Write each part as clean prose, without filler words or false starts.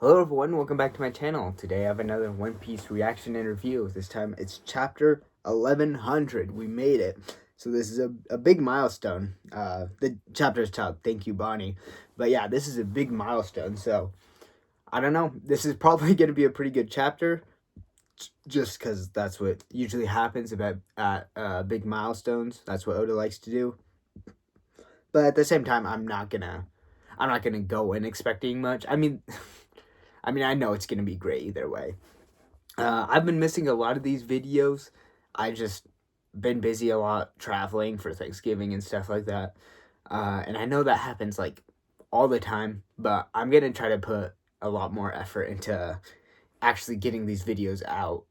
Hello everyone, welcome back to my channel. Today I have another One Piece reaction and review. This time it's chapter 1100. We made it. So this is a big milestone. The chapter is titled Thank You Bonnie. But yeah, this is a big milestone. So I don't know. This is probably going to be a pretty good chapter. Just because that's what usually happens about at big milestones. That's what Oda likes to do. But at the same time, I'm not gonna go in expecting much. I know it's gonna be great either way. I've been missing a lot of these videos. I just been busy a lot traveling for Thanksgiving and stuff like that. And I know that happens like all the time, but I'm gonna try to put a lot more effort into actually getting these videos out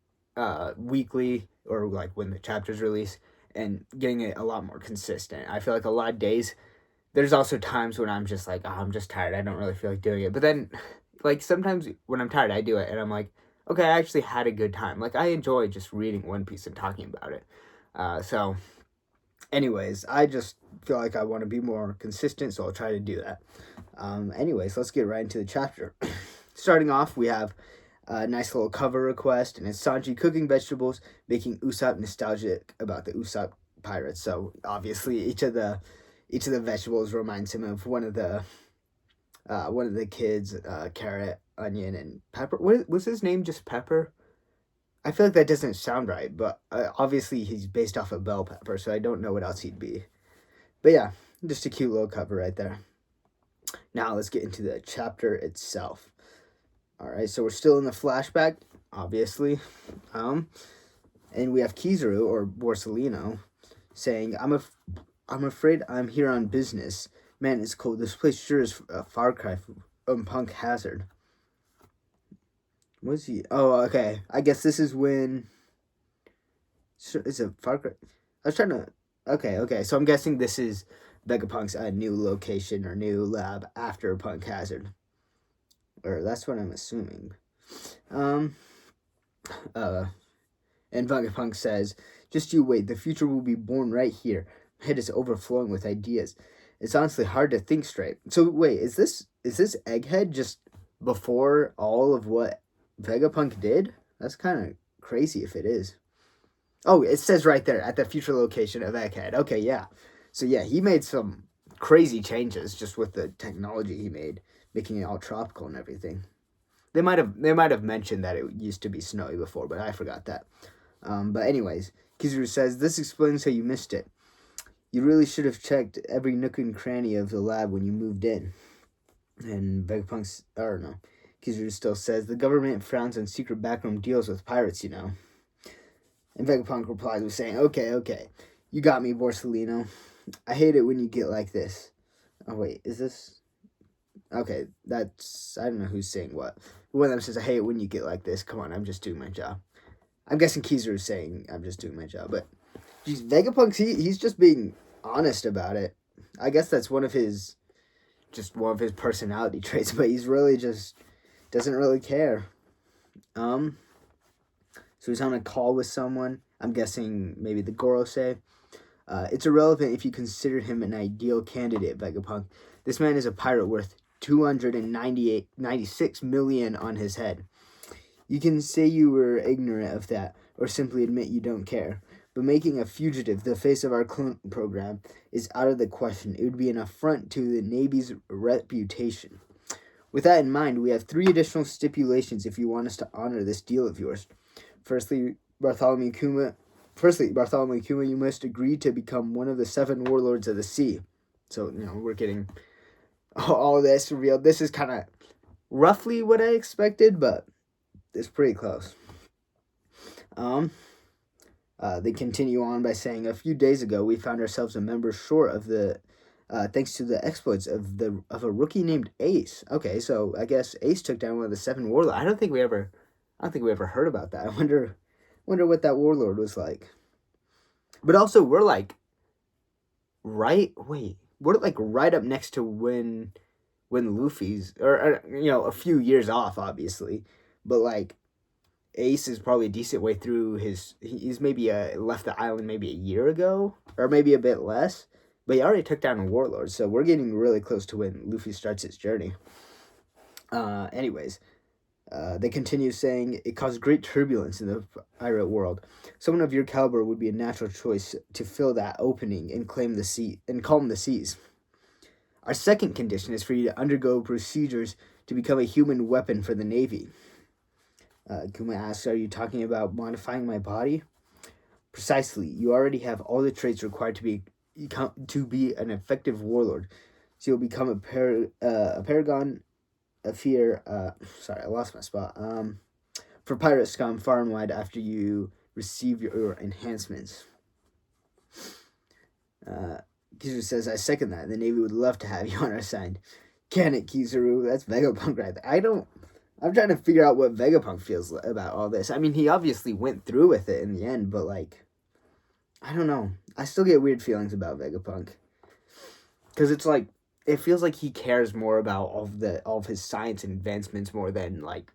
weekly or like when the chapters release and getting it a lot more consistent. I feel like a lot of days there's also times when I'm just like, oh, I'm just tired. I don't really feel like doing it. But then, like, sometimes when I'm tired, I do it. And I'm like, okay, I actually had a good time. Like, I enjoy just reading One Piece and talking about it. Anyways, I just feel like I want to be more consistent, so I'll try to do that. Anyways, let's get right into the chapter. Starting off, we have a nice little cover request, and it's Sanji cooking vegetables, making Usopp nostalgic about the Usopp pirates. So, obviously, each of the vegetables reminds him of one of the kids, carrot, onion, and pepper. What was his name? Just Pepper? I feel like that doesn't sound right, but obviously he's based off of bell pepper, so I don't know what else he'd be. But yeah, just a cute little cover right there. Now let's get into the chapter itself. All right, so we're still in the flashback, obviously, and we have Kizaru or Borsalino saying, I'm afraid I'm here on business. Man, it's cold. This place sure is a far cry from Punk Hazard. Was he? Oh, okay. I guess this is when. Is it far cry? I was trying to. Okay. So I'm guessing this is Vegapunk's new location or new lab after Punk Hazard. Or that's what I'm assuming. And Vegapunk says, just you wait. The future will be born right here. My head is overflowing with ideas. It's honestly hard to think straight. So wait, is this Egghead just before all of what Vegapunk did? That's kind of crazy if it is. Oh, it says right there at the future location of Egghead. Okay, yeah. So yeah, he made some crazy changes just with the technology he made, making it all tropical and everything. They might have mentioned that it used to be snowy before, but I forgot that. But anyways, Kizaru says this explains how you missed it. You really should have checked every nook and cranny of the lab when you moved in. And Vegapunk's, or no, Kizaru still says, the government frowns on secret backroom deals with pirates, you know. And Vegapunk replies with saying, okay, you got me, Borsalino. I hate it when you get like this. Oh, wait, is this? Okay, that's, I don't know who's saying what. One of them says, I hate it when you get like this. Come on, I'm just doing my job. I'm guessing Kizaru's saying, I'm just doing my job, but geez, Vegapunk's, he's just being honest about it. I guess that's one of his personality traits, but he's really just doesn't really care. So he's on a call with someone. I'm guessing maybe the Gorosei. It's irrelevant if you consider him an ideal candidate, Vegapunk. This man is a pirate worth 296 million on his head. You can say you were ignorant of that, or simply admit you don't care. But making a fugitive the face of our clone program is out of the question. It would be an affront to the Navy's reputation. With that in mind, we have 3 additional stipulations if you want us to honor this deal of yours. Firstly, Bartholomew Kuma, you must agree to become one of the 7 warlords of the sea. So, we're getting all this revealed. This is kind of roughly what I expected, but it's pretty close. They continue on by saying, a few days ago, we found ourselves a member short of the, thanks to the exploits of a rookie named Ace. Okay, so I guess Ace took down one of the 7 warlords. I don't think we ever heard about that. I wonder what that warlord was like. But also, we're like, we're like right up next to when Luffy's, or a few years off, obviously, but like, Ace is probably a decent way through he's maybe left the island maybe a year ago, or maybe a bit less, but he already took down a warlord, so we're getting really close to when Luffy starts his journey. Anyways, They continue saying it caused great turbulence in the pirate world. Someone of your caliber would be a natural choice to fill that opening and claim the sea and calm the seas. Our second condition is for you to undergo procedures to become a human weapon for the Navy. Kuma asks, "Are you talking about modifying my body?" Precisely. You already have all the traits required to be an effective warlord. So you'll become a paragon of fear. Sorry, I lost my spot. For pirate scum far and wide after you receive your enhancements. Kizaru says, "I second that. The Navy would love to have you on our side." Can it, Kizaru? That's Vegapunk right there. I'm trying to figure out what Vegapunk feels about all this. I mean, he obviously went through with it in the end, but like, I don't know. I still get weird feelings about Vegapunk. Because it's like, it feels like he cares more about all of his science and advancements more than like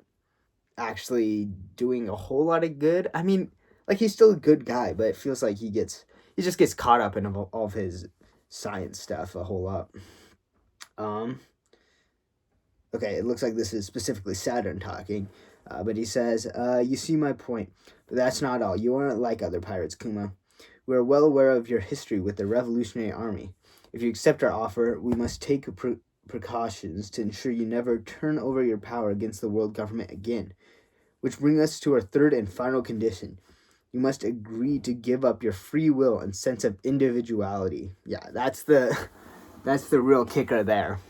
actually doing a whole lot of good. I mean, like, he's still a good guy, but it feels like he just gets caught up in all of his science stuff a whole lot. Okay, it looks like this is specifically Saturn talking, but he says, "You see my point, but that's not all. You aren't like other pirates, Kuma. We are well aware of your history with the Revolutionary Army. If you accept our offer, we must take precautions to ensure you never turn over your power against the world government again. Which brings us to our third and final condition. You must agree to give up your free will and sense of individuality." Yeah, that's the real kicker there.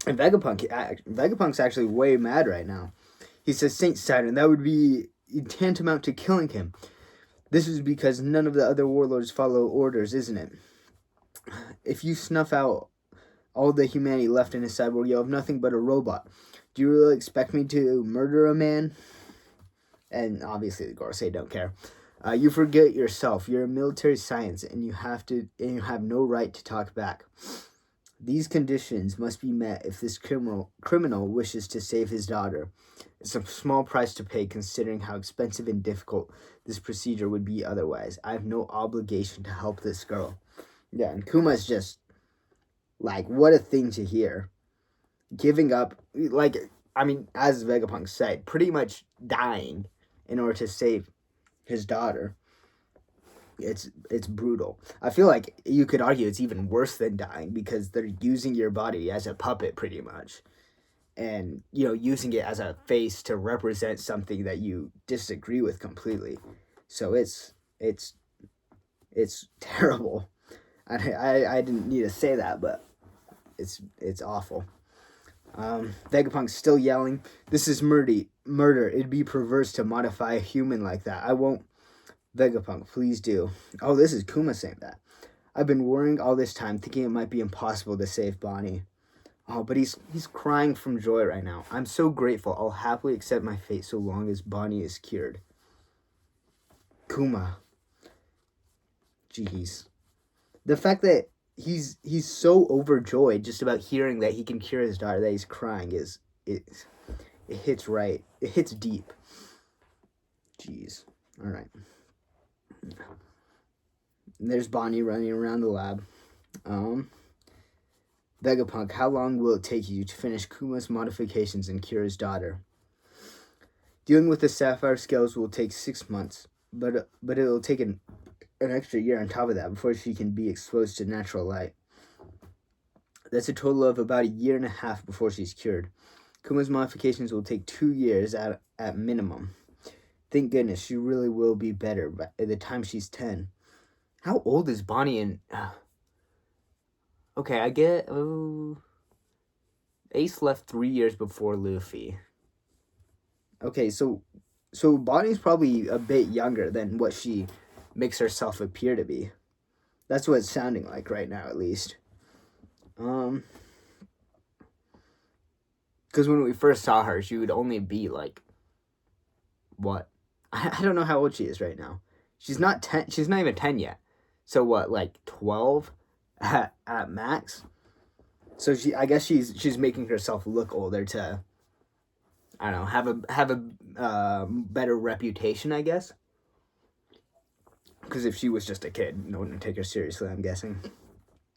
And Vegapunk's actually way mad right now. He says, "Saint Saturn, that would be tantamount to killing him. This is because none of the other warlords follow orders, isn't it? If you snuff out all the humanity left in his cyborg, you'll have nothing but a robot. Do you really expect me to murder a man?" And obviously the Gorosei don't care. "You forget yourself. You're a military science, and you have no right to talk back. These conditions must be met if this criminal wishes to save his daughter. It's a small price to pay considering how expensive and difficult this procedure would be otherwise. I have no obligation to help this girl." Yeah, and Kuma's just like, what a thing to hear. Giving up, like, I mean, as Vegapunk said, pretty much dying in order to save his daughter. It's brutal. I feel like you could argue it's even worse than dying because they're using your body as a puppet pretty much. And, using it as a face to represent something that you disagree with completely. So it's terrible. I didn't need to say that, but it's awful. Vegapunk's still yelling, "This is murder. It'd be perverse to modify a human like that. I won't." "Vegapunk, please do." Oh, this is Kuma saying that. "I've been worrying all this time, thinking it might be impossible to save Bonnie." Oh, but he's crying from joy right now. "I'm so grateful. I'll happily accept my fate so long as Bonnie is cured." Kuma. Jeez. The fact that he's so overjoyed just about hearing that he can cure his daughter that he's crying it hits right. It hits deep. Jeez. All right. And there's Bonnie running around the lab. Vegapunk, how long will it take you to finish Kuma's modifications and cure his daughter? Dealing with the sapphire scales will take 6 months, but it'll take an extra year on top of that before she can be exposed to natural light. That's a total of about a year and a half before she's cured. Kuma's modifications will take 2 years at minimum. Thank goodness she really will be better by the time she's 10. How old is Bonnie and... Okay, I get... Ace left 3 years before Luffy. Okay, so Bonnie's probably a bit younger than what she makes herself appear to be. That's what it's sounding like right now, at least. Because when we first saw her, she would only be like... What? I don't know how old she is right now. She's not 10. She's not even 10 yet. So what, like 12 at max? So I guess she's making herself look older to, I don't know, have a better reputation, I guess. Because if she was just a kid, no one would take her seriously, I'm guessing.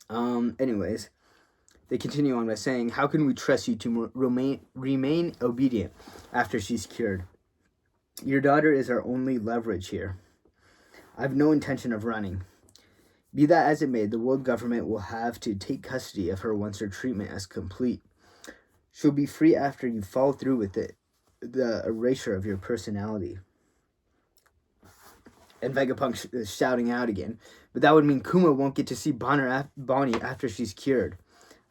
Anyways, They continue on by saying, how can we trust you to remain obedient after she's cured? Your daughter is our only leverage here. I have no intention of running. Be that as it may, the world government will have to take custody of her once her treatment is complete. She'll be free after you follow through with the erasure of your personality. And Vegapunk is shouting out again. But that would mean Kuma won't get to see Bonnie after she's cured.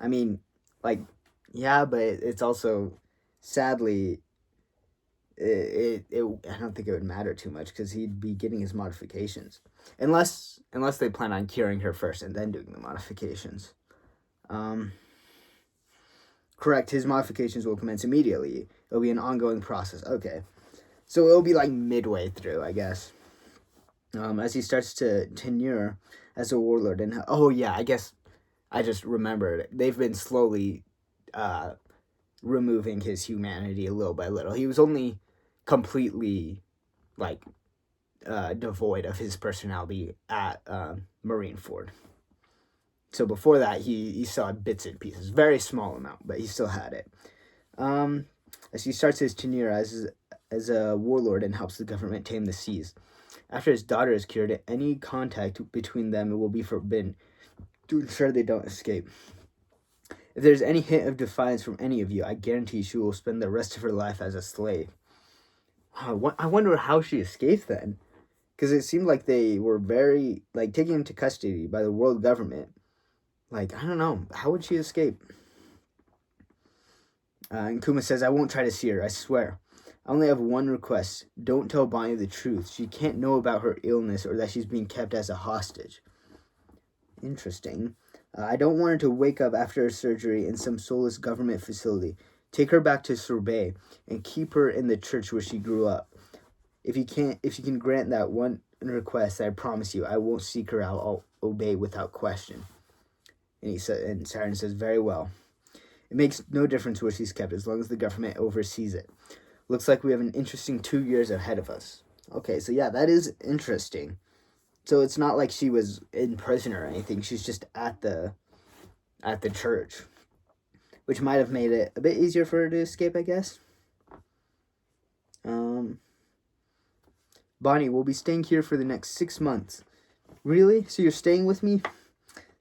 I mean, like, yeah, but it's also, sadly, I don't think it would matter too much because he'd be getting his modifications. Unless they plan on curing her first and then doing the modifications. Correct, his modifications will commence immediately. It'll be an ongoing process. Okay. So it'll be like midway through, I guess. As he starts to tenure as a warlord. And oh yeah, I guess I just remembered. They've been slowly removing his humanity little by little. He was only completely like devoid of his personality at Marineford. So before that, he still had bits and pieces. Very small amount, but he still had it. As he starts his tenure as a warlord and helps the government tame the seas. After his daughter is cured, any contact between them will be forbidden to ensure they don't escape. If there's any hint of defiance from any of you, I guarantee she will spend the rest of her life as a slave. I wonder how she escaped then. Because it seemed like they were very, like, taken into custody by the world government. Like, I don't know. How would she escape? And Kuma says, I won't try to see her, I swear. I only have one request. Don't tell Bonnie the truth. She can't know about her illness or that she's being kept as a hostage. Interesting. I don't want her to wake up after her surgery in some soulless government facility. Take her back to Sorbet and keep her in the church where she grew up. If you can grant that one request, I promise you, I won't seek her out. I'll obey without question. And Siren says, very well. It makes no difference where she's kept as long as the government oversees it. Looks like we have an interesting 2 years ahead of us. Okay, so yeah, that is interesting. So it's not like she was in prison or anything. She's just at the church, which might have made it a bit easier for her to escape, I guess. Bonnie, we'll be staying here for the next 6 months. Really? So you're staying with me?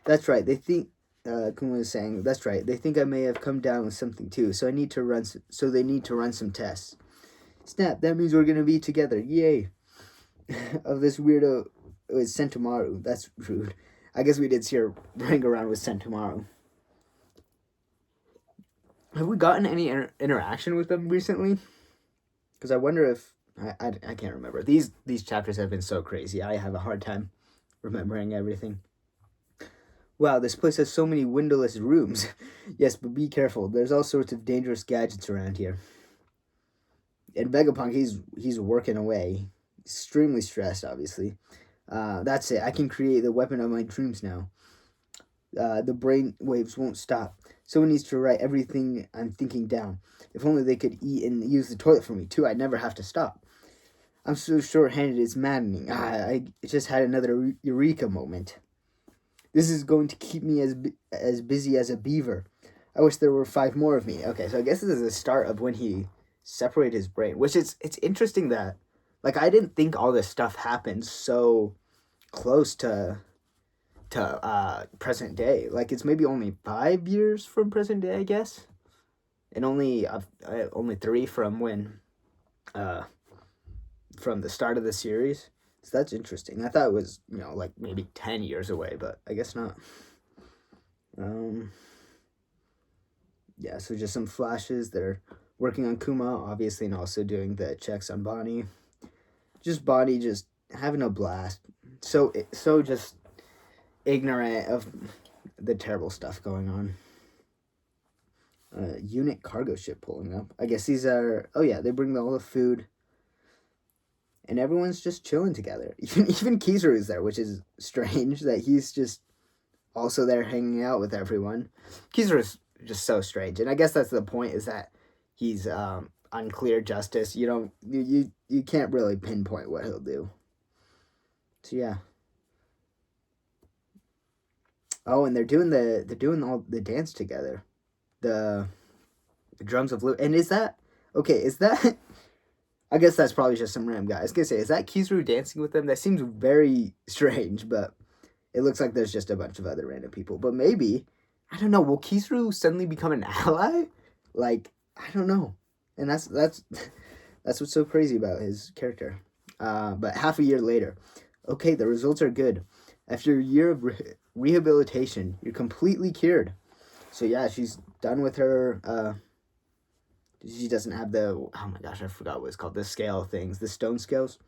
That's right. They think Kuma was saying, that's right. They think I may have come down with something too. So they need to run some tests. Snap, that means we're going to be together. Yay. Of this weirdo with Sentomaru. That's rude. I guess we did see her running around with Sentomaru. Have we gotten any interaction with them recently? Because I wonder if... I can't remember. These chapters have been so crazy. I have a hard time remembering everything. Wow, this place has so many windowless rooms. Yes, but be careful. There's all sorts of dangerous gadgets around here. And Vegapunk, he's working away. Extremely stressed, obviously. That's it. I can create the weapon of my dreams now. The brain waves won't stop. Someone needs to write everything I'm thinking down. If only they could eat and use the toilet for me, too. I'd never have to stop. I'm so short-handed, it's maddening. I just had another eureka moment. This is going to keep me as busy as a beaver. I wish there were 5 more of me. Okay, so I guess this is the start of when he separated his brain, which it's interesting that, like, I didn't think all this stuff happened so close to present day. Like, it's maybe only 5 years from present day, I guess, and only 3 from when from the start of the series. So that's interesting. I thought it was, like maybe 10 years away, but I guess not. Yeah, so just some flashes. They're working on Kuma, obviously, and also doing the checks on Bonnie. Just Bonnie just having a blast. So just ignorant of the terrible stuff going on. Unit cargo ship pulling up. I guess these are... Oh, yeah, they bring all the food. And everyone's just chilling together. Even Kizaru's there, which is strange that he's just also there hanging out with everyone. Kizaru's just so strange. And I guess that's the point, is that he's unclear justice. You can't really pinpoint what he'll do. So, yeah. Oh, and they're doing all the dance together. The drums of and is that okay? Is that I guess that's probably just some random guy. I was gonna say, is that Kizaru dancing with them? That seems very strange, but it looks like there's just a bunch of other random people. But maybe, I don't know, will Kizaru suddenly become an ally? Like, I don't know. And that's that's what's so crazy about his character. But half a year later, okay, the results are good. After a year of rehabilitation, you're completely cured. So yeah, she's done with her she doesn't have the, oh my gosh, I forgot what it's called, the scale things, the stone scales.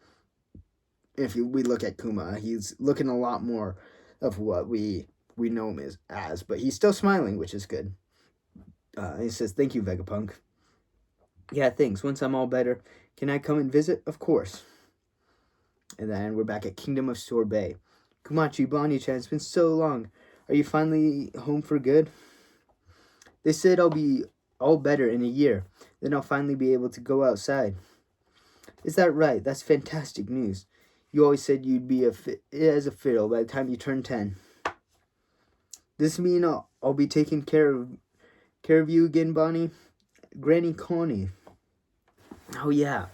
If we look at Kuma, he's looking a lot more of what we know him as, but he's still smiling, which is good. He says, "Thank you, Vegapunk." Yeah, thanks. Once I'm all better, can I come and visit? Of course. And then we're back at Kingdom of Sorbet. Kumachi, Bonnie-chan, it's been so long. Are you finally home for good? They said I'll be all better in a year. Then I'll finally be able to go outside. Is that right? That's fantastic news. You always said you'd be as a fiddle by the time you turn 10. Does this mean I'll be taking care of you again, Bonnie? Granny Connie. Oh, yeah.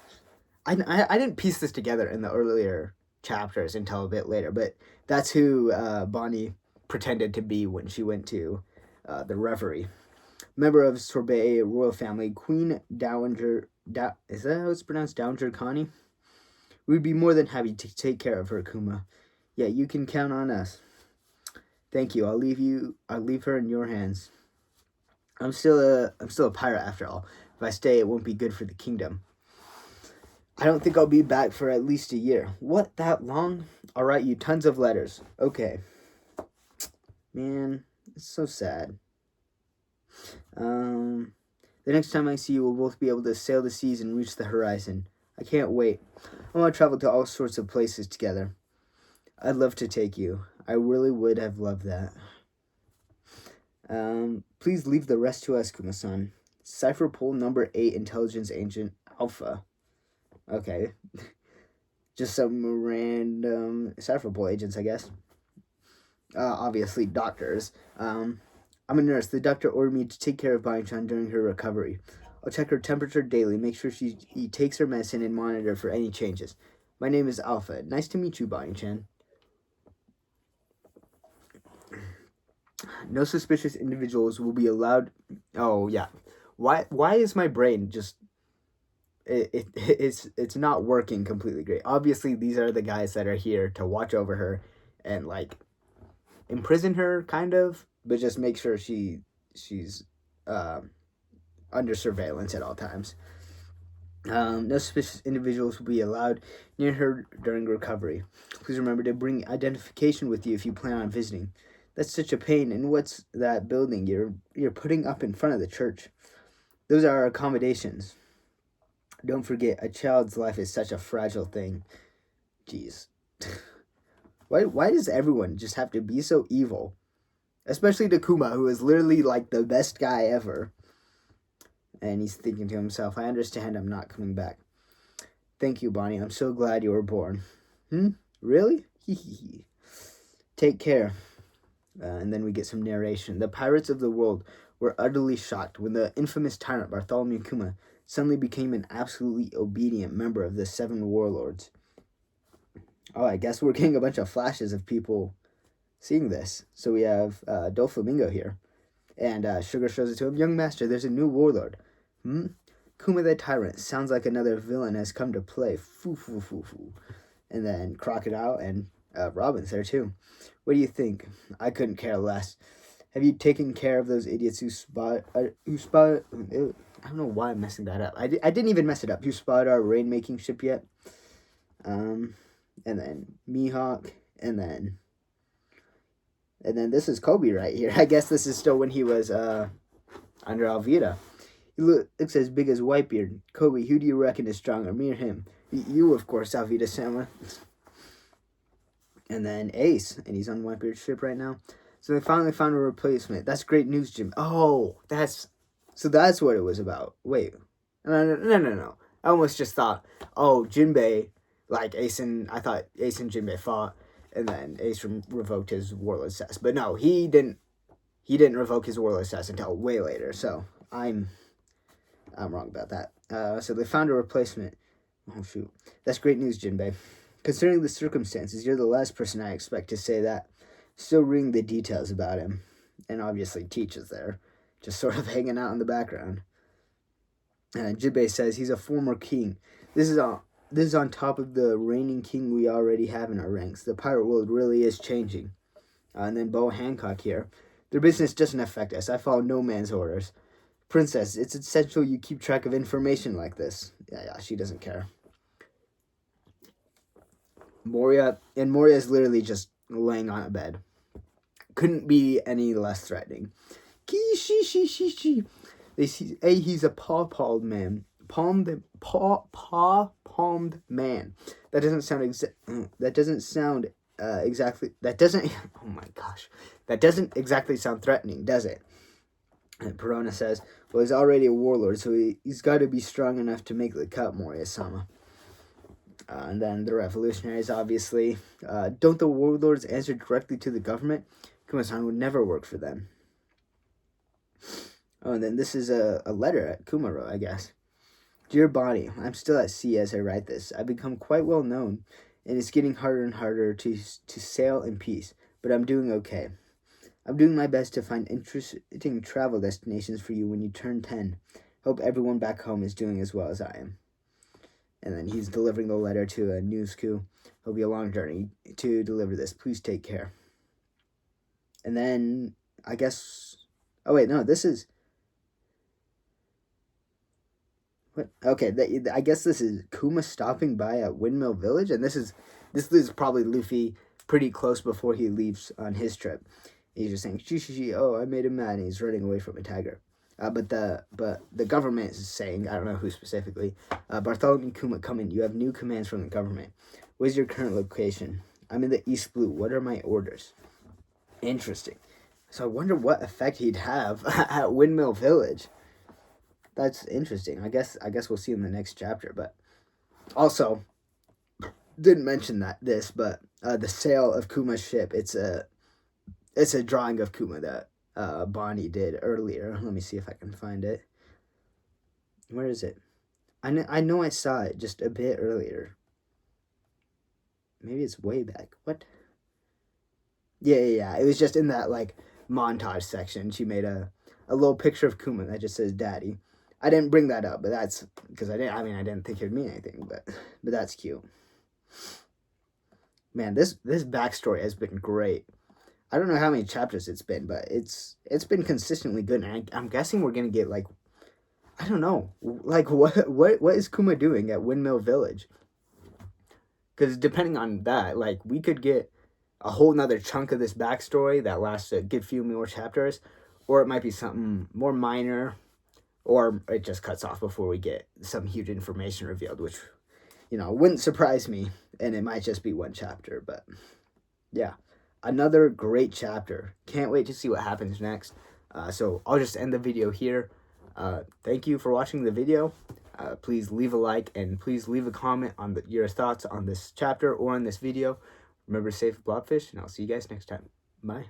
I didn't piece this together in the earlier chapters until a bit later, but that's who Bonnie pretended to be when she went to the reverie. Member of Sorbet royal family, Queen Dowager... is that how it's pronounced? Dowager Connie? We'd be more than happy to take care of her, Kuma. Yeah, you can count on us. Thank you. I'll leave her in your hands. I'm still a pirate after all. If I stay, it won't be good for the kingdom. I don't think I'll be back for at least a year. What, that long? I'll write you tons of letters. Okay. Man, it's so sad. The next time I see you, we'll both be able to sail the seas and reach the horizon. I can't wait. I want to travel to all sorts of places together. I'd love to take you. I really would have loved that. Please leave the rest to us, Kuma-san. Cipher pool number 8, Intelligence Agent Alpha. Okay. Just some random cipher pool agents, I guess. Obviously, doctors. I'm a nurse. The doctor ordered me to take care of Bonnie-chan during her recovery. I'll check her temperature daily, make sure she takes her medicine, and monitor for any changes. My name is Alpha. Nice to meet you, Bonnie-chan. No suspicious individuals will be allowed... Oh, yeah. Why is my brain just... It's not working completely great. Obviously, these are the guys that are here to watch over her and, like, imprison her, kind of, but just make sure she's under surveillance at all times. No suspicious individuals will be allowed near her during recovery. Please remember to bring identification with you if you plan on visiting. That's such a pain. And what's that building you're putting up in front of the church? Those are our accommodations. Don't forget, a child's life is such a fragile thing. Jeez. Why does everyone just have to be so evil? Especially to Kuma, who is literally like the best guy ever. And he's thinking to himself, I understand I'm not coming back. Thank you, Bonnie. I'm so glad you were born. Really? Take care. And then we get some narration. The pirates of the world were utterly shocked when the infamous tyrant Bartholomew Kuma suddenly became an absolutely obedient member of the 7 warlords. Oh, I guess we're getting a bunch of flashes of people seeing this. So we have Doflamingo here. And Sugar shows it to him. Young master, there's a new warlord. Kuma the tyrant. Sounds like another villain has come to play. Foo, foo, foo, foo. And then Crocodile and Robin's there too. What do you think? I couldn't care less. Have you taken care of those idiots who spot... I don't know why I'm messing that up. I didn't even mess it up. Who spotted our rain-making ship yet? And then Mihawk. And then this is Kobe right here. I guess this is still when he was under Alvida. He looks as big as Whitebeard. Kobe, who do you reckon is stronger, me or him? You, of course, Alvida-sama. And then Ace. And he's on Whitebeard's ship right now. So they finally found a replacement. That's great news, Jim. Oh, that's what it was about. Wait. No. I almost just thought, oh, Jinbei, like I thought Ace and Jinbei fought. And then Ace revoked his warlord status. But no, he didn't revoke his warlord status until way later. So I'm wrong about that. So they found a replacement. Oh shoot, that's great news, Jinbei. Considering the circumstances, you're the last person I expect to say that. Still reading the details about him, and obviously Teach is there, just sort of hanging out in the background. Jinbei says he's a former king. This is on top of the reigning king we already have in our ranks. The pirate world really is changing. And then Bo Hancock here. Their business doesn't affect us. I follow no man's orders. Princess, it's essential you keep track of information like this. Yeah, she doesn't care. Moria is literally just laying on a bed. Couldn't be any less threatening. They see, hey, he's a paw-palmed man. Palmed man. That doesn't sound exactly. That doesn't. Oh my gosh, that doesn't exactly sound threatening, does it? And Perona says, well, he's already a warlord, so he's got to be strong enough to make the cut, Moria-sama. And then the revolutionaries, obviously. Don't the warlords answer directly to the government? Kuma-san would never work for them. Oh, and then this is a letter at Kumaro, I guess. Dear Bonnie, I'm still at sea as I write this. I've become quite well known, and it's getting harder and harder to sail in peace, but I'm doing okay. I'm doing my best to find interesting travel destinations for you when you turn 10. Hope everyone back home is doing as well as I am. And then he's delivering the letter to a newsku. It'll be a long journey to deliver this. Please take care. And then, I guess... Oh, wait, no, this is... What? Okay, I guess this is Kuma stopping by at Windmill Village, and this is probably Luffy pretty close before he leaves on his trip. He's just saying, oh, I made him mad, and he's running away from a tiger. But the government is saying, I don't know who specifically, Bartholomew Kuma, come in. You have new commands from the government. What is your current location? I'm in the East Blue. What are my orders? Interesting. So I wonder what effect he'd have at Windmill Village. That's interesting. I guess we'll see in the next chapter. But also, didn't mention but the sail of Kuma's ship. It's a drawing of Kuma that Bonnie did earlier. Let me see if I can find it. Where is it? I know I saw it just a bit earlier. Maybe it's way back. What? Yeah. It was just in that like montage section. She made a little picture of Kuma that just says "Daddy." I didn't bring that up, but that's because I didn't think it would mean anything. But that's cute. Man, this backstory has been great. I don't know how many chapters it's been, but it's been consistently good. And I'm guessing we're gonna get like, I don't know, like what is Kuma doing at Windmill Village? Because depending on that, like we could get a whole nother chunk of this backstory that lasts a good few more chapters, or it might be something more minor, or it just cuts off before we get some huge information revealed, which, wouldn't surprise me, and it might just be one chapter, but yeah. Another great chapter. Can't wait to see what happens next. So I'll just end the video here. Thank you for watching the video. Please leave a like and please leave a comment on your thoughts on this chapter or on this video. Remember to save Blobfish, and I'll see you guys next time. Bye.